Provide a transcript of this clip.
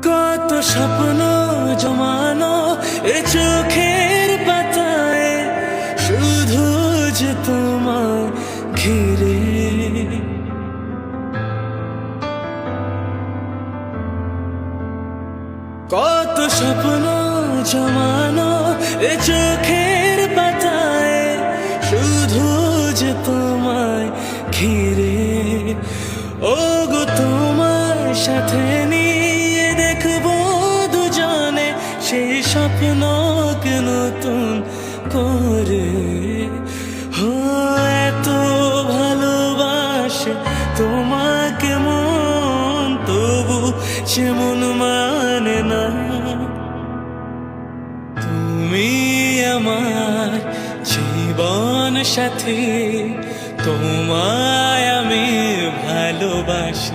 কত স্বপ্ন জমানো এ চোখের পাতায়, শুধু যে তোমায় ঘিরে। কত স্বপ্ন জমানো এ চোখের পাতায়, শুধু যে তোমায় ঘিরে। ও গো তোমার সাথে নিয়ে দেখবো দুজনে সেই স্বপ্নকে নতুন করে। হো এত ভালোবাসে তোমাকে মন, তবু যেমন মানে না। তুমি আমার জীবন সাথী, তোমায় আমি ভালোবাসি।